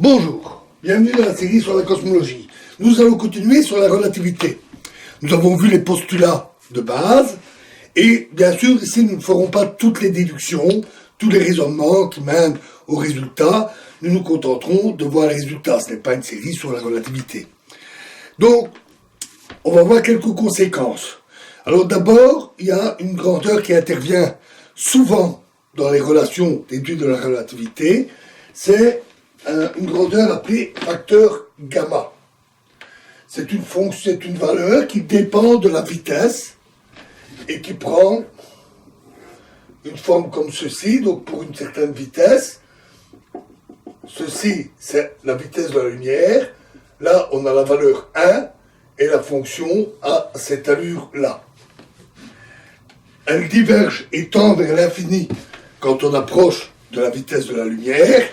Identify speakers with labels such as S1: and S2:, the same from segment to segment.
S1: Bonjour, bienvenue dans la série sur la cosmologie. Nous allons continuer sur la relativité. Nous avons vu les postulats de base et bien sûr ici nous ne ferons pas toutes les déductions, tous les raisonnements qui mènent aux résultats. Nous nous contenterons de voir les résultats. Ce n'est pas une série sur la relativité. Donc, on va voir quelques conséquences. Alors d'abord, il y a une grandeur qui intervient souvent dans les relations d'études de la relativité, c'est une grandeur appelée facteur gamma. C'est une valeur qui dépend de la vitesse et qui prend une forme comme ceci, donc pour une certaine vitesse. Ceci, c'est la vitesse de la lumière. Là, on a la valeur 1 et la fonction a cette allure-là. Elle diverge et tend vers l'infini quand on approche de la vitesse de la lumière,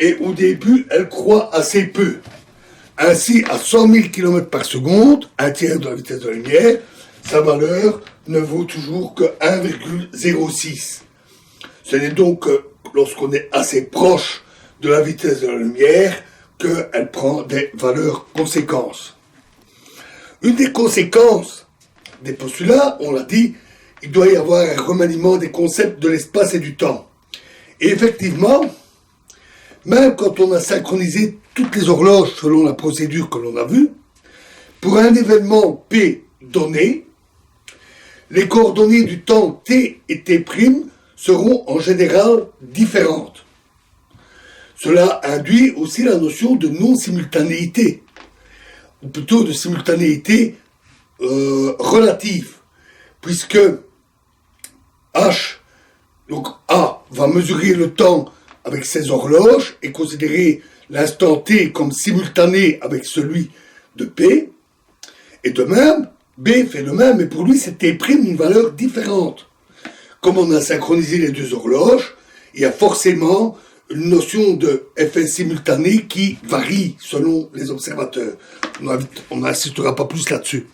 S1: et au début, elle croît assez peu. Ainsi, à 100 000 km par seconde, un tiers de la vitesse de la lumière, sa valeur ne vaut toujours que 1,06. Ce n'est donc que lorsqu'on est assez proche de la vitesse de la lumière qu'elle prend des valeurs conséquences. Une des conséquences des postulats, on l'a dit, il doit y avoir un remaniement des concepts de l'espace et du temps. Et effectivement, même quand on a synchronisé toutes les horloges selon la procédure que l'on a vue, pour un événement P donné, les coordonnées du temps T et T' seront en général différentes. Cela induit aussi la notion de non-simultanéité, ou plutôt de simultanéité relative, puisque H, donc A, va mesurer le temps avec ses horloges et considérer l'instant T comme simultané avec celui de P, et de même, B fait le même, mais pour lui c'est T' une valeur différente. Comme on a synchronisé les deux horloges, il y a forcément une notion de effet simultané qui varie selon les observateurs. On n'insistera pas plus là-dessus.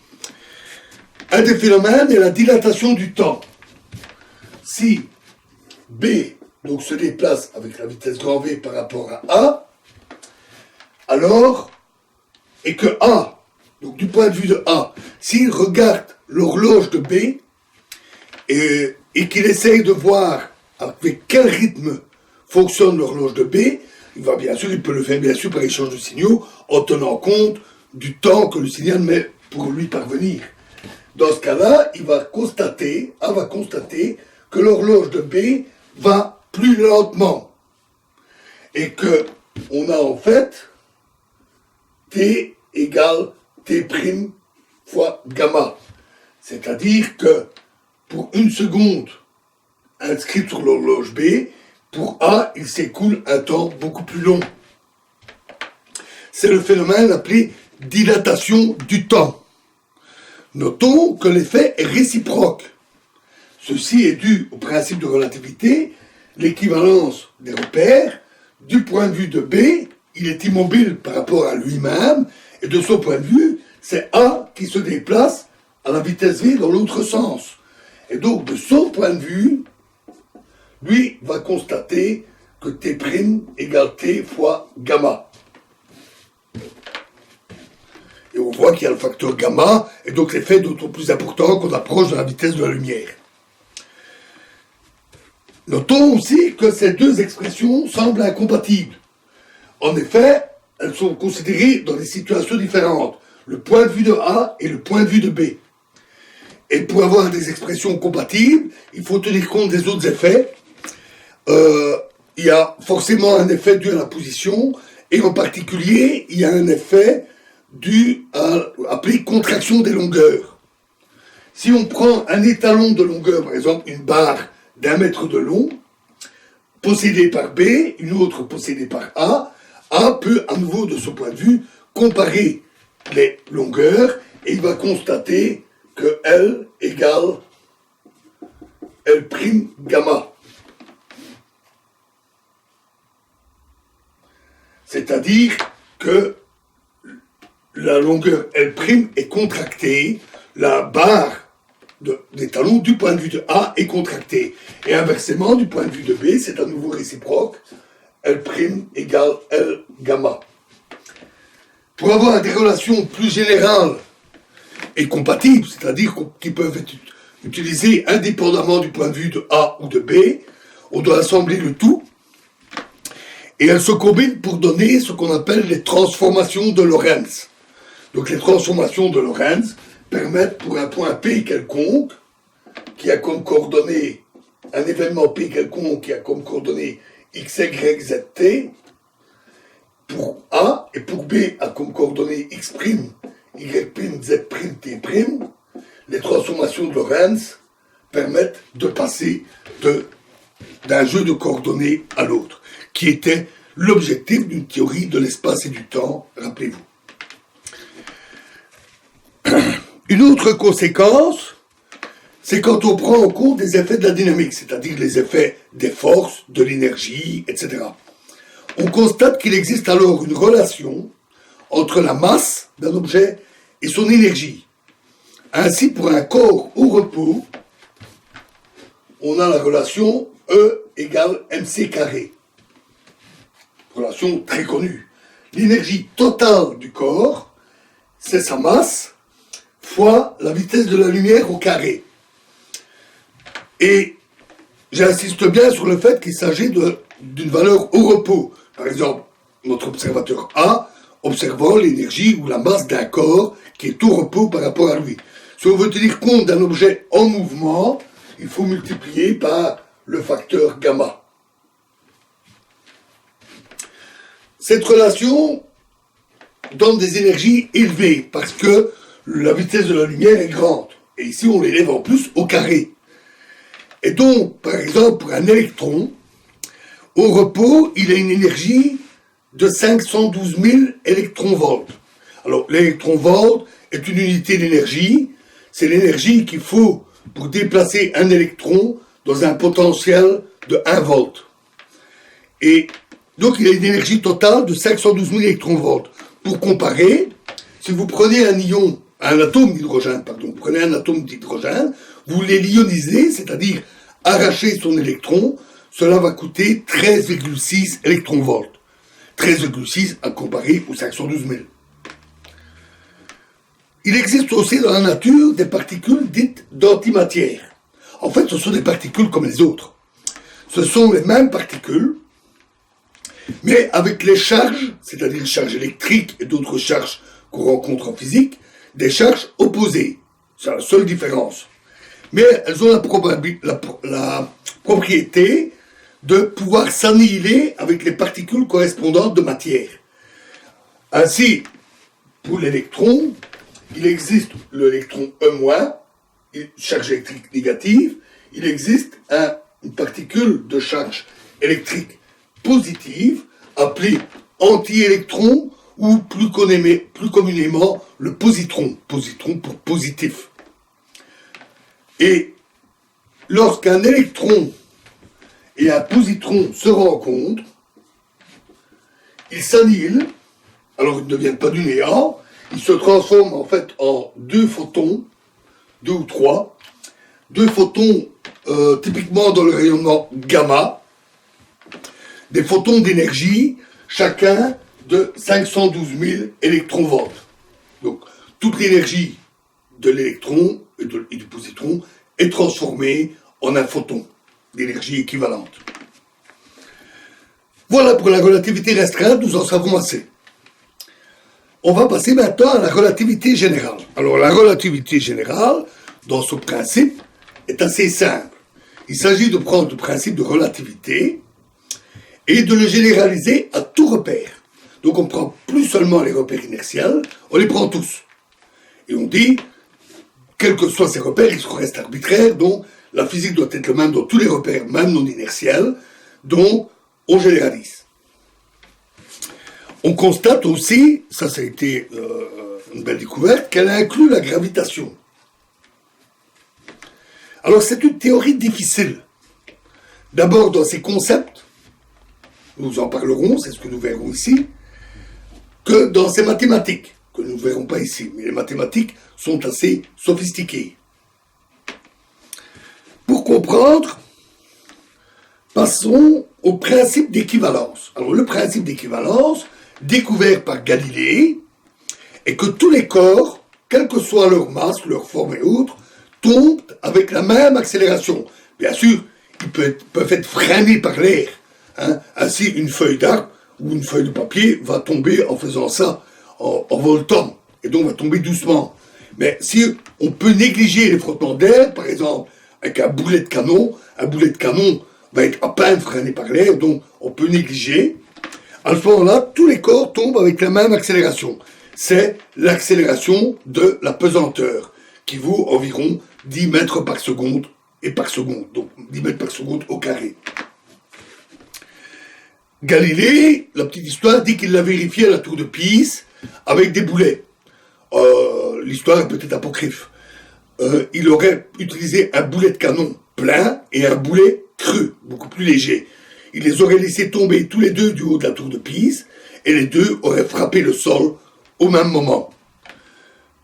S1: Un des phénomènes est la dilatation du temps. Si B donc, se déplace avec la vitesse grand V par rapport à A, alors, et que A, donc du point de vue de A, s'il regarde l'horloge de B et qu'il essaye de voir avec quel rythme fonctionne l'horloge de B, il peut le faire bien sûr par échange de signaux en tenant compte du temps que le signal met pour lui parvenir. Dans ce cas-là, A va constater que l'horloge de B va plus lentement et que on a en fait T égale T' fois gamma. C'est-à-dire que pour une seconde inscrite sur l'horloge B, pour A, il s'écoule un temps beaucoup plus long. C'est le phénomène appelé dilatation du temps. Notons que l'effet est réciproque. Ceci est dû au principe de relativité, l'équivalence des repères. Du point de vue de B, il est immobile par rapport à lui-même, et de son point de vue, c'est A qui se déplace à la vitesse V dans l'autre sens. Et donc, de son point de vue, lui va constater que T' égale T fois gamma. Et on voit qu'il y a le facteur gamma, et donc l'effet est d'autant plus important qu'on approche de la vitesse de la lumière. Notons aussi que ces deux expressions semblent incompatibles. En effet, elles sont considérées dans des situations différentes, le point de vue de A et le point de vue de B. Et pour avoir des expressions compatibles, il faut tenir compte des autres effets. Il y a forcément un effet dû à la position, et en particulier, il y a un effet dû à appelé contraction des longueurs. Si on prend un étalon de longueur, par exemple une barre d'1 mètre de long, possédée par B, une autre possédée par A peut, à nouveau de son point de vue, comparer les longueurs, et il va constater que L égale L' gamma. C'est-à-dire que la longueur L' est contractée, la barre des talons du point de vue de A est contractée. Et inversement, du point de vue de B, c'est à nouveau réciproque. L' égale L gamma. Pour avoir des relations plus générales et compatibles, c'est-à-dire qui peuvent être utilisées indépendamment du point de vue de A ou de B, on doit assembler le tout, et elles se combinent pour donner ce qu'on appelle les transformations de Lorentz. Donc les transformations de Lorentz permettent pour un point P quelconque, qui a comme coordonnée un événement P quelconque qui a comme coordonnée x, y, z, t, pour A, et pour B a comme coordonnée x', y', z', t', les transformations de Lorentz permettent de passer d'un jeu de coordonnées à l'autre, qui était l'objectif d'une théorie de l'espace et du temps, rappelez-vous. Une autre conséquence, c'est quand on prend en compte des effets de la dynamique, c'est-à-dire les effets des forces, de l'énergie, etc. On constate qu'il existe alors une relation entre la masse d'un objet et son énergie. Ainsi, pour un corps au repos, on a la relation E égale mc carré. Relation très connue. L'énergie totale du corps, c'est sa masse fois la vitesse de la lumière au carré. Et j'insiste bien sur le fait qu'il s'agit d'une valeur au repos. Par exemple, notre observateur A observant l'énergie ou la masse d'un corps qui est au repos par rapport à lui. Si on veut tenir compte d'un objet en mouvement, il faut multiplier par le facteur gamma. Cette relation donne des énergies élevées parce que la vitesse de la lumière est grande. Et ici, on l'élève en plus au carré. Et donc, par exemple, pour un électron, au repos, il a une énergie de 512 000 électronvolts. Alors, l'électronvolt est une unité d'énergie. C'est l'énergie qu'il faut pour déplacer un électron dans un potentiel de 1 volt. Et donc, il a une énergie totale de 512 000 électronvolts. Pour comparer, si vous prenez un atome d'hydrogène, vous l'ionisez, c'est-à-dire arracher son électron, cela va coûter 13,6 électronvolts. 13,6 à comparer aux 512 000. Il existe aussi dans la nature des particules dites d'antimatière. En fait, ce sont des particules comme les autres. Ce sont les mêmes particules, mais avec les charges, c'est-à-dire les charges électriques et d'autres charges qu'on rencontre en physique, des charges opposées. C'est la seule différence. Mais elles ont la propriété de pouvoir s'annihiler avec les particules correspondantes de matière. Ainsi, pour l'électron, il existe l'électron E-, charge électrique négative, il existe une particule de charge électrique positive, appelée anti-électron, ou plus communément le positron. Positron pour positif. Et lorsqu'un électron et un positron se rencontrent, ils s'annihilent, alors ils ne deviennent pas du néant, ils se transforment en fait en deux photons, deux ou trois, deux photons typiquement dans le rayonnement gamma, des photons d'énergie, chacun de 512 000 électronvolts. Donc, toute l'énergie de l'électron et du positron est transformée en un photon d'énergie équivalente. Voilà pour la relativité restreinte, nous en savons assez. On va passer maintenant à la relativité générale. Alors, la relativité générale, dans ce principe, est assez simple. Il s'agit de prendre le principe de relativité et de le généraliser à tout repère. Donc on ne prend plus seulement les repères inertiels, on les prend tous. Et on dit, quels que soient ces repères, ils restent arbitraires, donc la physique doit être le même dans tous les repères, même non inertiels, donc on généralise. On constate aussi, ça a été une belle découverte, qu'elle inclut la gravitation. Alors c'est une théorie difficile. D'abord dans ses concepts, nous en parlerons, c'est ce que nous verrons ici, que dans ces mathématiques, que nous ne verrons pas ici, mais les mathématiques sont assez sophistiquées. Pour comprendre, passons au principe d'équivalence. Alors le principe d'équivalence, découvert par Galilée, est que tous les corps, quelle que soit leur masse, leur forme et autres, tombent avec la même accélération. Bien sûr, ils peuvent être freinés par l'air. Hein. Ainsi, une feuille d'arbre ou une feuille de papier va tomber en faisant ça, en voltant, et donc va tomber doucement. Mais si on peut négliger les frottements d'air, par exemple, avec un boulet de canon va être à peine freiné par l'air, donc on peut négliger. À ce moment-là, tous les corps tombent avec la même accélération. C'est l'accélération de la pesanteur, qui vaut environ 10 mètres par seconde et par seconde, donc 10 mètres par seconde au carré. Galilée, la petite histoire, dit qu'il l'a vérifié à la tour de Pise avec des boulets. L'histoire est peut-être apocryphe. Il aurait utilisé un boulet de canon plein et un boulet creux, beaucoup plus léger. Il les aurait laissés tomber tous les deux du haut de la tour de Pise et les deux auraient frappé le sol au même moment.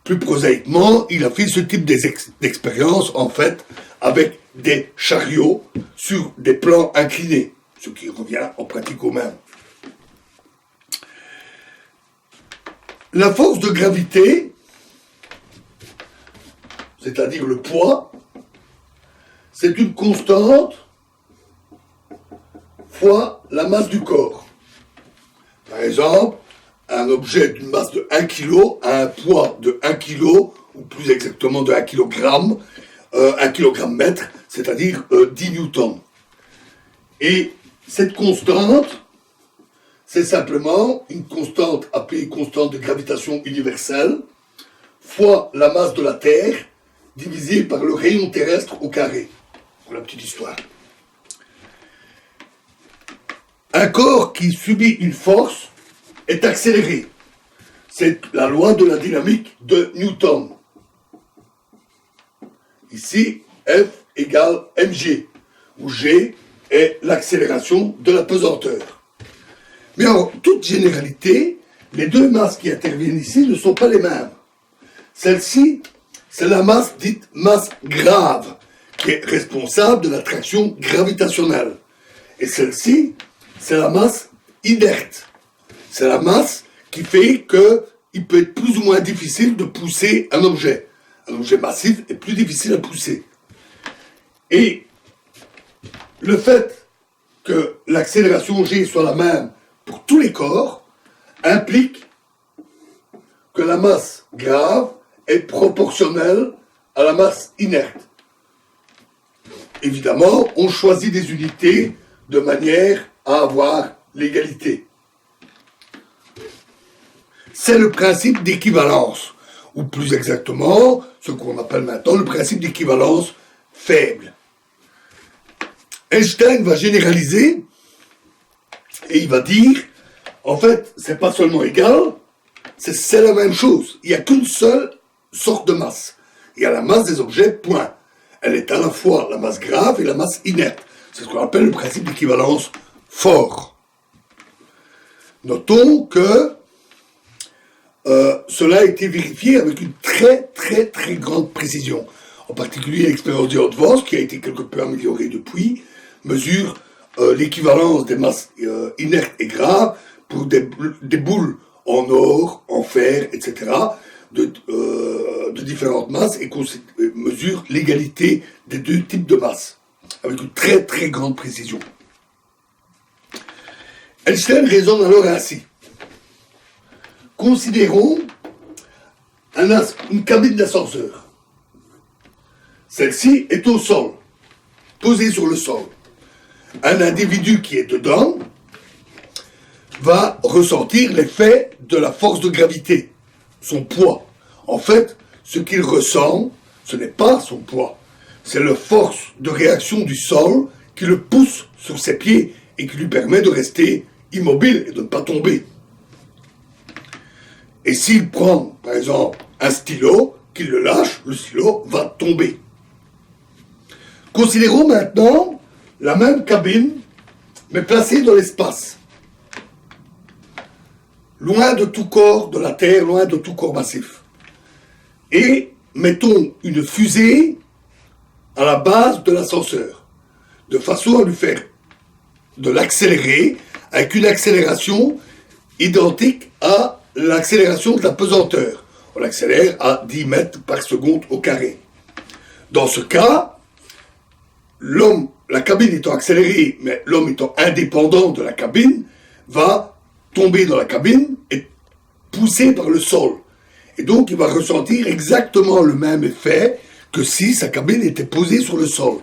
S1: Plus prosaïquement, il a fait ce type d'expérience, en fait, avec des chariots sur des plans inclinés, ce qui revient en pratique au même. La force de gravité, c'est-à-dire le poids, c'est une constante fois la masse du corps. Par exemple, un objet d'une masse de 1 kg a un poids de 1 kg, ou plus exactement de 1 kg, 1 kg mètre, c'est-à-dire 10 newtons. Et cette constante, c'est simplement une constante appelée constante de gravitation universelle, fois la masse de la Terre, divisée par le rayon terrestre au carré. Pour la petite histoire. Un corps qui subit une force est accéléré. C'est la loi de la dynamique de Newton. Ici, F égale mg, où g est l'accélération de la pesanteur. Mais en toute généralité, les deux masses qui interviennent ici ne sont pas les mêmes. Celle-ci, c'est la masse dite masse grave, qui est responsable de l'attraction gravitationnelle. Et celle-ci, c'est la masse inerte. C'est la masse qui fait qu'il peut être plus ou moins difficile de pousser un objet. Un objet massif est plus difficile à pousser. Et le fait que l'accélération G soit la même pour tous les corps implique que la masse grave est proportionnelle à la masse inerte. Évidemment, on choisit des unités de manière à avoir l'égalité. C'est le principe d'équivalence, ou plus exactement, ce qu'on appelle maintenant le principe d'équivalence faible. Einstein va généraliser et il va dire, en fait, c'est pas seulement égal, c'est la même chose. Il n'y a qu'une seule sorte de masse. Il y a la masse des objets, point. Elle est à la fois la masse grave et la masse inerte. C'est ce qu'on appelle le principe d'équivalence fort. Notons que cela a été vérifié avec une très très très grande précision. En particulier l'expérience de Haute-Vos, qui a été quelque peu améliorée depuis, mesure l'équivalence des masses inertes et graves pour des boules en or, en fer, etc., de différentes masses et mesure l'égalité des deux types de masses, avec une très très grande précision. Einstein raisonne alors ainsi. Considérons une cabine d'ascenseur. Celle-ci est au sol, posée sur le sol. Un individu qui est dedans va ressentir l'effet de la force de gravité, son poids. En fait, ce qu'il ressent, ce n'est pas son poids, c'est la force de réaction du sol qui le pousse sur ses pieds et qui lui permet de rester immobile et de ne pas tomber. Et s'il prend, par exemple, un stylo, qu'il le lâche, le stylo va tomber. Considérons maintenant la même cabine, mais placée dans l'espace. Loin de tout corps de la Terre, loin de tout corps massif. Et mettons une fusée à la base de l'ascenseur, de façon à lui faire de l'accélérer avec une accélération identique à l'accélération de la pesanteur. On l'accélère à 10 mètres par seconde au carré. Dans ce cas, la cabine étant accélérée, mais l'homme étant indépendant de la cabine, va tomber dans la cabine et poussé par le sol. Et donc, il va ressentir exactement le même effet que si sa cabine était posée sur le sol.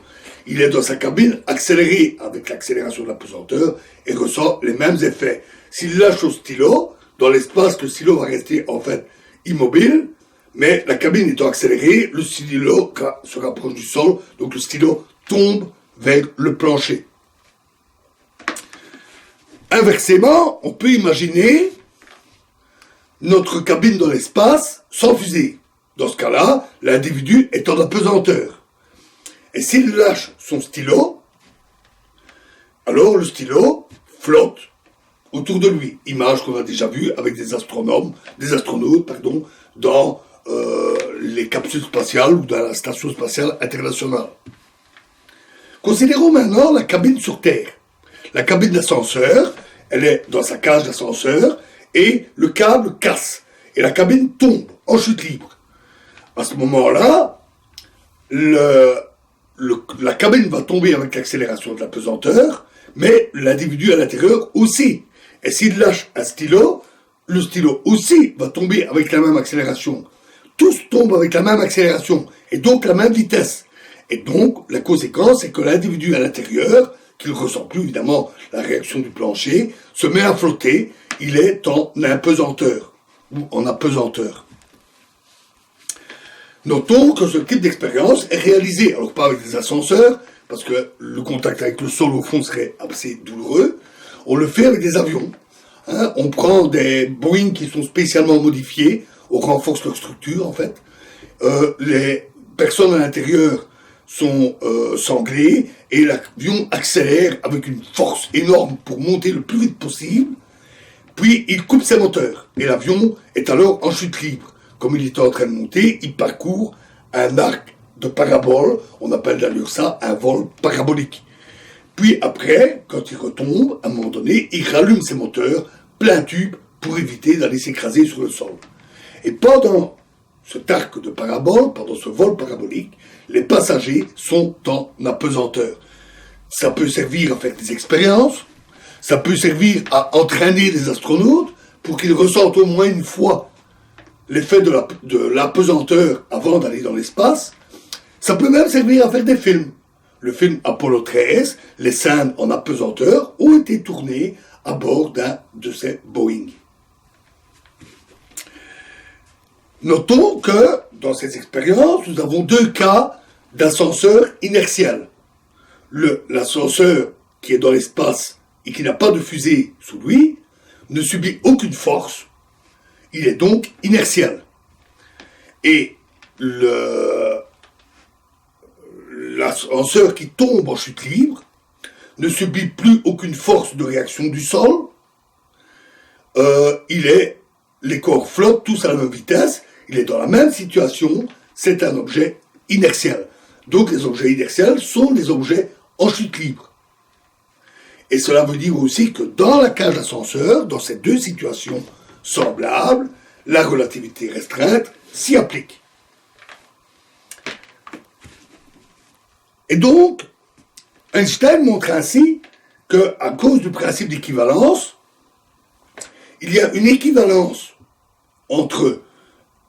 S1: Il est dans sa cabine accéléré avec l'accélération de la pesanteur et ressent les mêmes effets. S'il lâche au stylo, dans l'espace, le stylo va rester en fait immobile, mais la cabine étant accélérée, le stylo se rapproche du sol, donc le stylo tombe vers le plancher. Inversement, on peut imaginer notre cabine dans l'espace sans fusée. Dans ce cas-là, l'individu est en apesanteur. Et s'il lâche son stylo, alors le stylo flotte autour de lui. Image qu'on a déjà vue avec des astronautes, dans les capsules spatiales ou dans la station spatiale internationale. Considérons maintenant la cabine sur Terre. La cabine d'ascenseur, elle est dans sa cage d'ascenseur et le câble casse. Et la cabine tombe en chute libre. À ce moment-là, la cabine va tomber avec l'accélération de la pesanteur, mais l'individu à l'intérieur aussi. Et s'il lâche un stylo, le stylo aussi va tomber avec la même accélération. Tous tombent avec la même accélération et donc la même vitesse. Et donc, la conséquence, c'est que l'individu à l'intérieur, qui ne ressent plus évidemment la réaction du plancher, se met à flotter, il est en apesanteur, ou en apesanteur. Notons que ce type d'expérience est réalisé, alors pas avec des ascenseurs, parce que le contact avec le sol au fond serait assez douloureux, on le fait avec des avions. On prend des Boeing qui sont spécialement modifiés, on renforce leur structure en fait, les personnes à l'intérieur sont sanglées et l'avion accélère avec une force énorme pour monter le plus vite possible, puis il coupe ses moteurs et l'avion est alors en chute libre. Comme il est en train de monter, il parcourt un arc de parabole, on appelle d'ailleurs ça un vol parabolique. Puis après, quand il retombe, à un moment donné, il rallume ses moteurs plein tube pour éviter d'aller s'écraser sur le sol. Et pendant cet arc de parabole, pendant ce vol parabolique, les passagers sont en apesanteur. Ça peut servir à faire des expériences, ça peut servir à entraîner des astronautes pour qu'ils ressentent au moins une fois l'effet de l'apesanteur avant d'aller dans l'espace. Ça peut même servir à faire des films. Le film Apollo 13, les scènes en apesanteur ont été tournées à bord d'un de ces Boeing. Notons que dans ces expériences, nous avons deux cas d'ascenseur inertiel. L'ascenseur qui est dans l'espace et qui n'a pas de fusée sous lui ne subit aucune force, il est donc inertiel. Et l'ascenseur qui tombe en chute libre ne subit plus aucune force de réaction du sol, les corps flottent tous à la même vitesse, il est dans la même situation, c'est un objet inertiel. Donc les objets inertiels sont des objets en chute libre. Et cela veut dire aussi que dans la cage d'ascenseur, dans ces deux situations semblables, la relativité restreinte s'y applique. Et donc, Einstein montre ainsi qu'à cause du principe d'équivalence, il y a une équivalence entre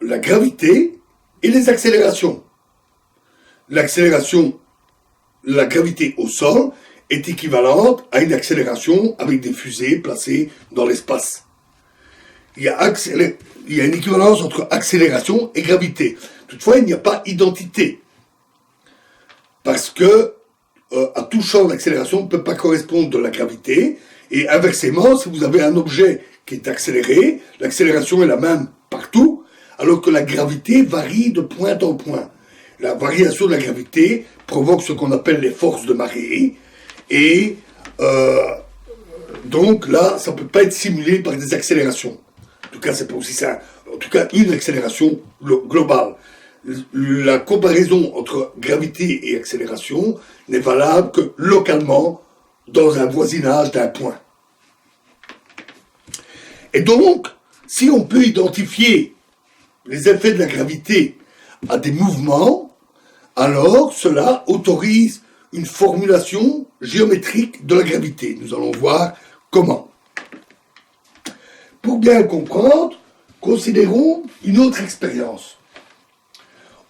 S1: la gravité et les accélérations. L'accélération, la gravité au sol est équivalente à une accélération avec des fusées placées dans l'espace. Il y a une équivalence entre accélération et gravité. Toutefois, il n'y a pas identité. Parce que à tout champ d'accélération ne peut pas correspondre de la gravité. Et inversement, si vous avez un objet qui est accéléré, l'accélération est la même partout, alors que la gravité varie de point en point. La variation de la gravité provoque ce qu'on appelle les forces de marée, et donc là, ça ne peut pas être simulé par des accélérations. En tout cas, c'est pas aussi ça. En tout cas, une accélération globale. La comparaison entre gravité et accélération n'est valable que localement dans un voisinage d'un point. Et donc, si on peut identifier les effets de la gravité à des mouvements, alors cela autorise une formulation géométrique de la gravité. Nous allons voir comment. Pour bien comprendre, considérons une autre expérience.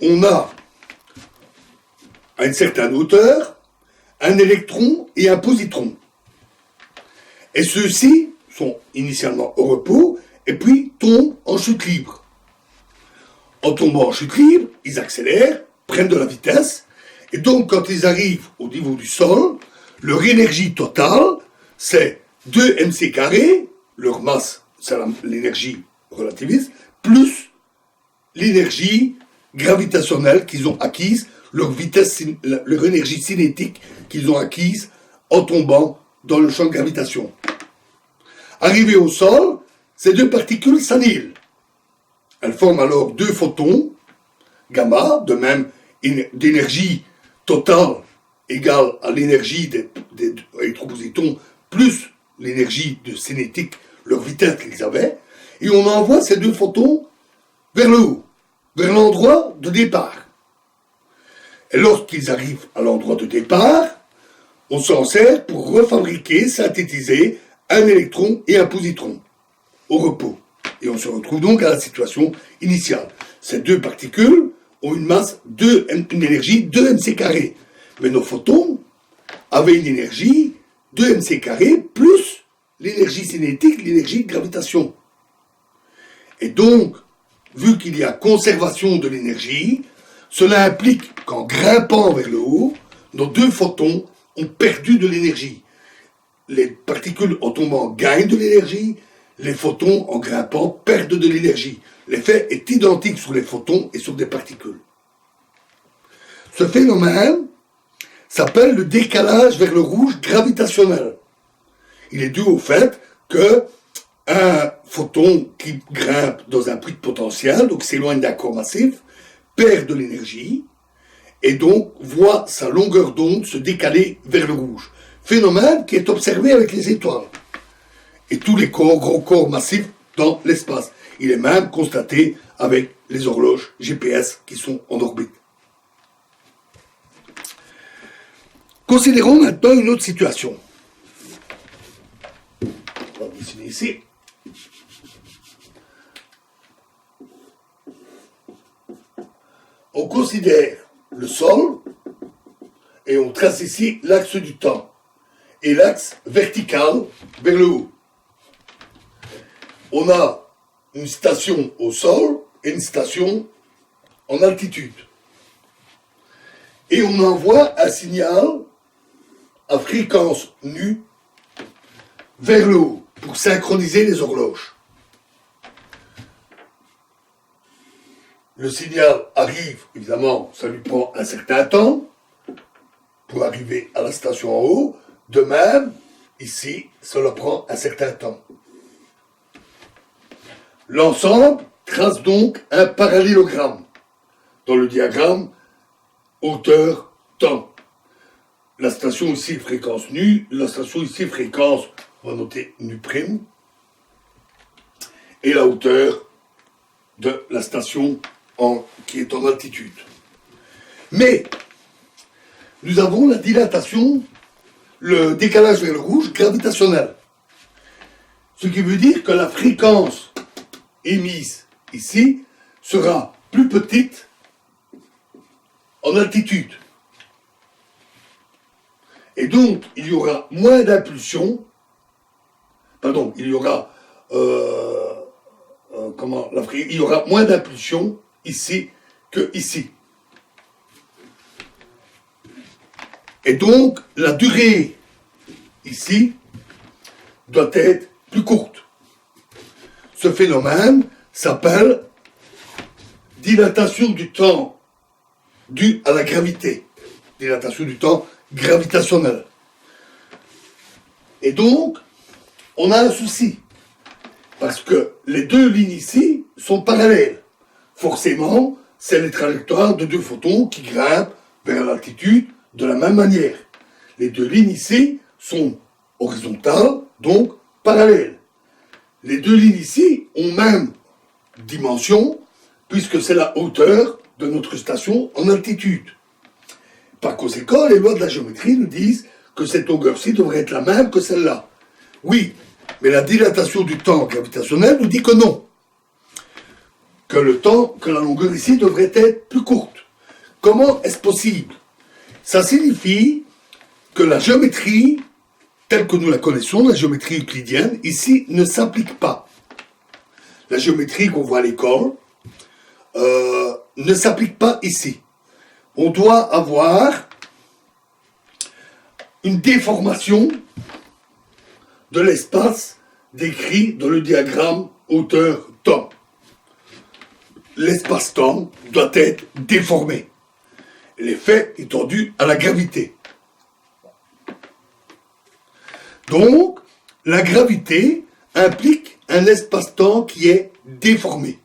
S1: On a, à une certaine hauteur, un électron et un positron. Et ceux-ci sont initialement au repos et puis tombent en chute libre. En tombant en chute libre, ils accélèrent, prennent de la vitesse, et donc quand ils arrivent au niveau du sol, leur énergie totale, c'est 2 mc carré, leur masse, c'est l'énergie relativiste, plus l'énergie gravitationnelle qu'ils ont acquise, leur vitesse, leur énergie cinétique qu'ils ont acquise en tombant dans le champ de gravitation. Arrivées au sol, ces deux particules s'annihilent. Elles forment alors deux photons, gamma, de même d'énergie totale égale à l'énergie des électropositons plus l'énergie de cinétique, leur vitesse qu'ils avaient, et on envoie ces deux photons vers le haut, vers l'endroit de départ. Et lorsqu'ils arrivent à l'endroit de départ, on s'en sert pour refabriquer, synthétiser un électron et un positron au repos. Et on se retrouve donc à la situation initiale. Ces deux particules ont une masse, une énergie 2 mc carré. Mais nos photons avaient une énergie 2 mc carré plus l'énergie cinétique, l'énergie de gravitation. Et donc, vu qu'il y a conservation de l'énergie, cela implique qu'en grimpant vers le haut, nos deux photons ont perdu de l'énergie. Les particules en tombant gagnent de l'énergie, les photons en grimpant perdent de l'énergie. L'effet est identique sur les photons et sur des particules. Ce phénomène s'appelle le décalage vers le rouge gravitationnel. Il est dû au fait que un photon qui grimpe dans un puits de potentiel, donc s'éloigne d'un corps massif, perd de l'énergie et donc voit sa longueur d'onde se décaler vers le rouge. Phénomène qui est observé avec les étoiles et tous les corps, gros corps massifs dans l'espace. Il est même constaté avec les horloges GPS qui sont en orbite. Considérons maintenant une autre situation. On va dessiner ici. On considère le sol et on trace ici l'axe du temps et l'axe vertical vers le haut. On a une station au sol et une station en altitude. Et on envoie un signal à fréquence nue vers le haut pour synchroniser les horloges. Le signal arrive, évidemment, ça lui prend un certain temps pour arriver à la station en haut. De même, ici, cela prend un certain temps. L'ensemble trace donc un parallélogramme dans le diagramme hauteur-temps. La station ici, fréquence nue, la station ici, fréquence, on va noter nu prime, et la hauteur de la station qui est en altitude. Mais, nous avons la dilatation, le décalage vers le rouge gravitationnel. Ce qui veut dire que la fréquence émise ici sera plus petite en altitude. Et donc, il y aura moins d'impulsion, il y aura il y aura moins d'impulsion ici que ici. Et donc, la durée ici doit être plus courte. Ce phénomène s'appelle dilatation du temps due à la gravité. Dilatation du temps gravitationnelle. Et donc, on a un souci. Parce que les deux lignes ici sont parallèles. Forcément, c'est les trajectoires de deux photons qui grimpent vers l'altitude de la même manière. Les deux lignes ici sont horizontales, donc parallèles. Les deux lignes ici ont même dimension, puisque c'est la hauteur de notre station en altitude. Par conséquent, les lois de la géométrie nous disent que cette longueur-ci devrait être la même que celle-là. Oui, mais la dilatation du temps gravitationnel nous dit que non. Que la longueur ici devrait être plus courte. Comment est-ce possible? Ça signifie que la géométrie, telle que nous la connaissons, la géométrie euclidienne, ici ne s'applique pas. La géométrie qu'on voit à l'école ne s'applique pas ici. On doit avoir une déformation de l'espace décrit dans le diagramme hauteur-temps. L'espace-temps doit être déformé. L'effet est dû à la gravité. Donc, la gravité implique un espace-temps qui est déformé,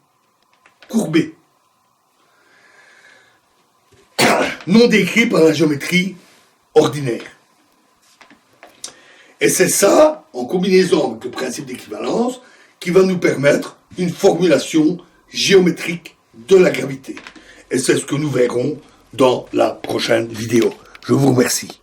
S1: courbé, non décrit par la géométrie ordinaire. Et c'est ça, en combinaison avec le principe d'équivalence, qui va nous permettre une formulation géométrique de la gravité. Et c'est ce que nous verrons dans la prochaine vidéo. Je vous remercie.